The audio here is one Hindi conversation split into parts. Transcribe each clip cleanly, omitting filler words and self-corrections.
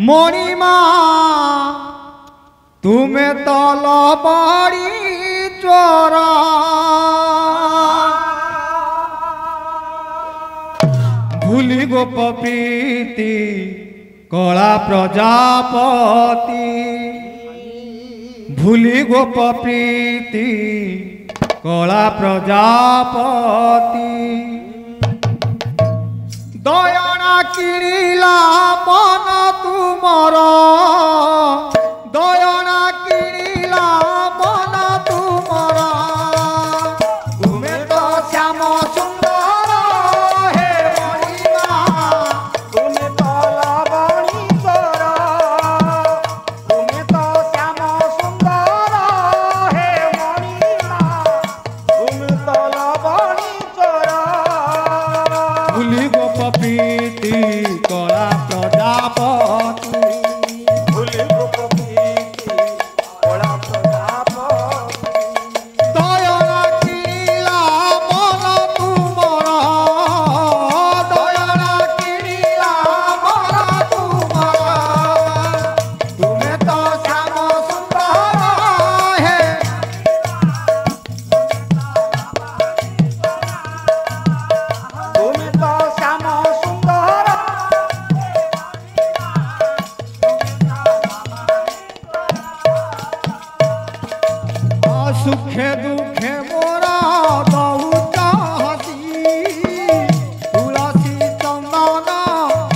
मणिमा तुम्हें तल बड़ी चोरा भूली गोप प्रीति कला प्रजापति भूली गोप प्रीति कला प्रजापति दयना किणिला मन तुमर दयना किणिला मन तुमर तुम्हें तो श्याम सुंदर हे मणिमा तुम्हें तो लवणी चोर तुम्हें तो श्याम सुंदर हे मणिमा तुम्हें तो लवणी चोर भूली गोप प्रीति कला प्रजापति भूली गोप प्रीति कला प्रजापति दयना किणिला मन तुमर दयना किणिला मन तुमर तुम्हें तो श्याम सुंदर हे तुम्हें तो श्याम सुंदर सुखे दुखे मोरा बहुत हसी तुलसी चंदन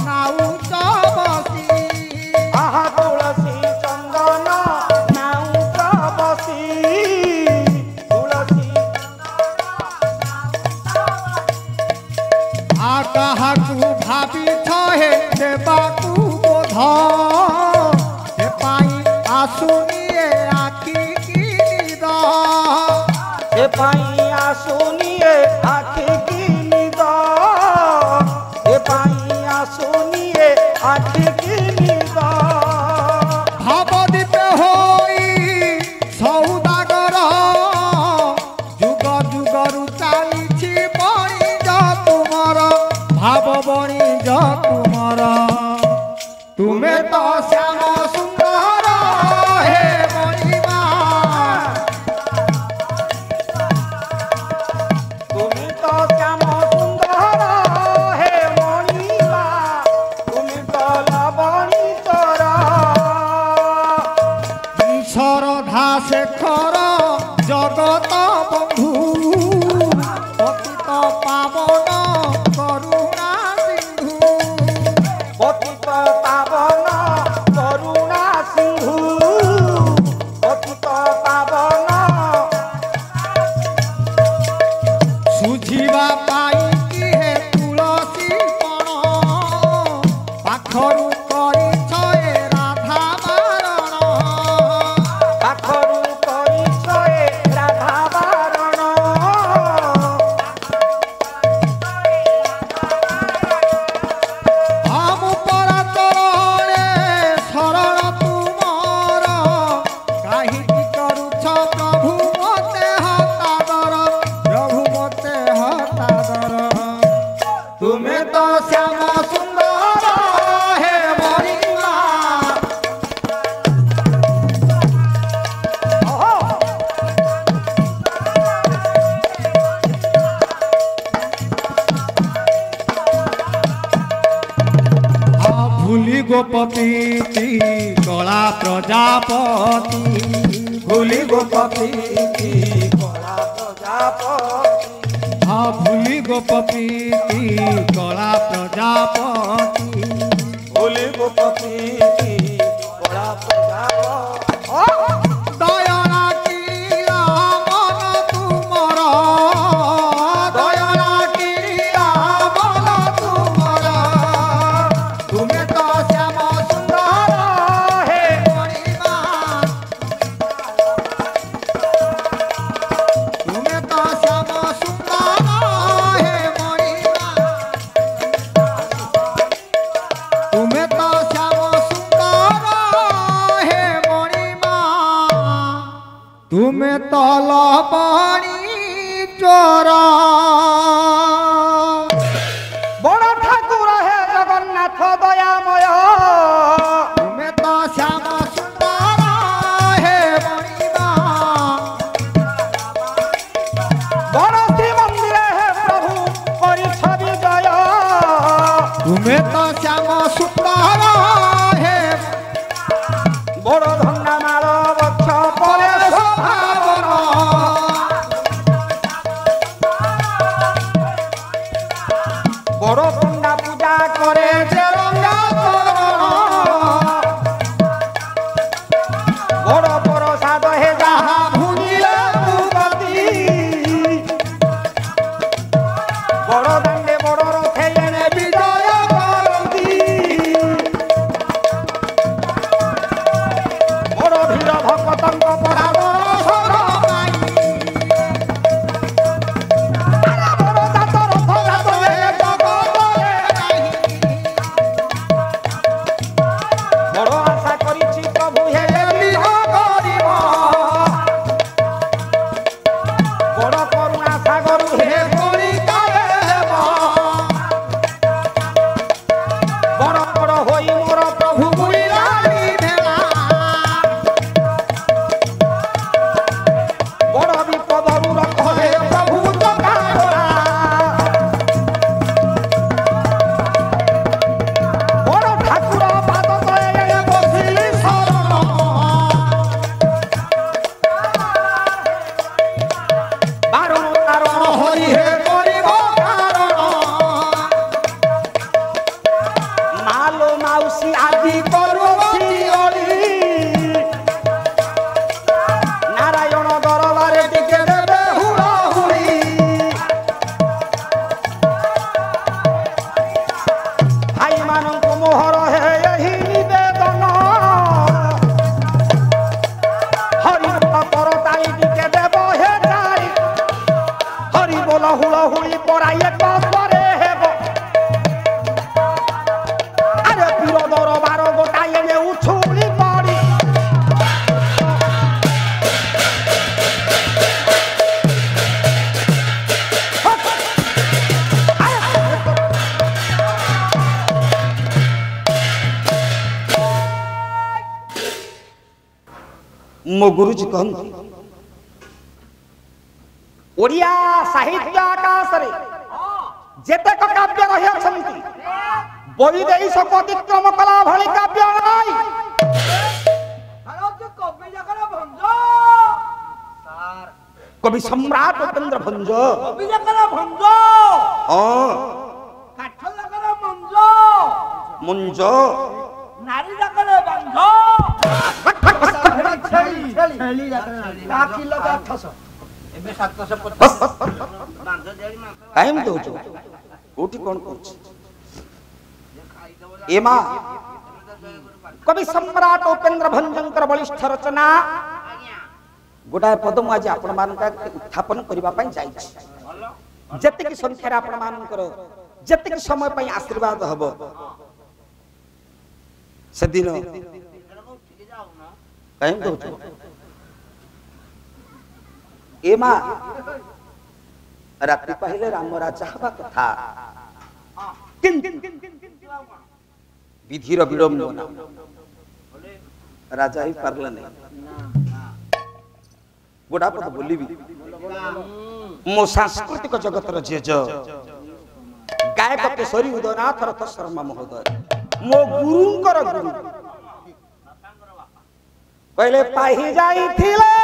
नाउच बसी आहा तुलसी चंदन नाउच बसी तुलसी आ काहाकू भाभी हे देवाकू बोध हे पाई आसुनिए आखि की निद हे पाइया सुनिए आँख की निद हे पाइया सुनिए आँख की निद भावदीप होई सौदागर जुग जुगरु चालिछि बणिज तुमर भाव बणिज तुमर तुम्हें तो श्याम सुंदर हे मणिमा तुम्हें तो श्याम सुंदर हे मणिमा तुम्हें तो लवणी चोर श्रद्धा शेखर जगत बंधु पतित पावन करुणा सिंधु पतित पावन करुणा सिंधु पतित पावन सुझिबा पाई कि हे तुलसी पण पाखरु करिछ ए राधा मारण पाखरु करिछ ए राधा बारण हम पर चरणे शरण तुमर काहिकी करुछ प्रभु मते हतादर प्रभु मते हतादर तुम्हें तो श्याम सुंदर हे मणिमा भूली गोपति कला प्रजापति भूली गोपति कला प्रजापति भूली गोपति कला प्रजापति भूली गोप प्रीति कला प्रजापति दयना किणिला मन तुमर दयना किणिला मन तुमर तुम्हें तो श्याम सुंदर हे मणिमा तुम्हें तो श्याम सुंदर हे मणिमा तुम्हें तो श्याम सुंदर हे मणिमा तुम्हें तल बड़ी चोरा बड़ ठाकुर हे जगन्नाथ दयामय বড় ধন্ডা মাল বক্ষ পরে শোভাবন বড় পণ্ডা পূজা করে যে রঙ্গা বড় বড় সাধ হে যাহা ভুগিলে ভূপতি বড় দাণ্ডে বড় রথে এনে বিজয় করতি বড় ভিড় ভক্তঙ্গ পড়া বড় সরমাই বড় জাত রথ জাত হে জগতরে বড় আশা করিছি প্রভু হে বিহ করিব বড় করুণা সাগর হে করি কালে দেব বড় বড় হই মোর প্রভু বুড়িলানি ভেলা বড় বিপদরু রক্ষ হে প্রভু জগাড়া বড় ঠাকুর পাদ তলে বসিলি শরণ বারণ তারণ হরি হে করিব কারণ মালো মাউসী আদি করছি অলি নারায়ণ দরবারে টিকে দেবে হুড়াহুড়ি ভাই ମାନଙ୍କୁ মোহর হে ଏହି ନିବେଦନ হরি করতাই টিকে দেব হে যাই হরি বল হুড়হুড়ি পড়াই এক পরে হেব আরে পীর দরবার গোটাই এনে উছুলি পড়ি ମୋ ଗୁରୁଜୀ କହନ୍ତି ଓଡ଼ିଆ ସାହିତ୍ୟ ଆକାଶରେ ଯେତେକ କାବ୍ୟ ରହିଅଛନ୍ତି ବୈଦେଶିକ ଅତିକ୍ରମ କଲା ଭଳି କାବ୍ୟ ନାହିଁ କବି ସମ୍ରାଟ ଉପେନ୍ଦ୍ର ଭଞ୍ଜ ହଁ ମଞ୍ଜ କାହିଁକି ଦଉଛୁ କୋଉଠି କଣ କରୁଛି ଏ ମା କବି ସମ୍ରାଟ ଉପେନ୍ଦ୍ର ଭଞ୍ଜଙ୍କର ବଳିଷ୍ଠ ରଚନା ଗୋଟାଏ ପଦ ମୁଁ ଆଜି ଆପଣମାନଙ୍କ ଉତ୍ଥାପନ କରିବା ପାଇଁ ଯାଇଛି ଯେତିକି ସଂଖ୍ୟାରେ ଆପଣମାନଙ୍କର ଯେତିକି ସମୟ ପାଇଁ ଆଶୀର୍ବାଦ ହବ ସେଦିନ କାହିଁକି ଦଉଛୁ ଏ ମା ରାତ୍ରି ପାହିଲେ ରାମ ରାଜା ହେବା କଥା ବିଧିର ବିଡ଼ମ୍ବନା ରାଜା ହେଇ ପାରିଲା ନାହିଁ ଗୋଟାପଦ ବୋଲିବି ମୋ ସାଂସ୍କୃତିକ ଜଗତର ଜେଜ ଗାୟକ କେଶରୀ ଉଦୟନାଥ ରଥ ଶର୍ମା ମହୋଦୟ ମୋ ଗୁରୁଙ୍କର ଗୁରୁ କହିଲେ ପାହି ଯାଇଥିଲେ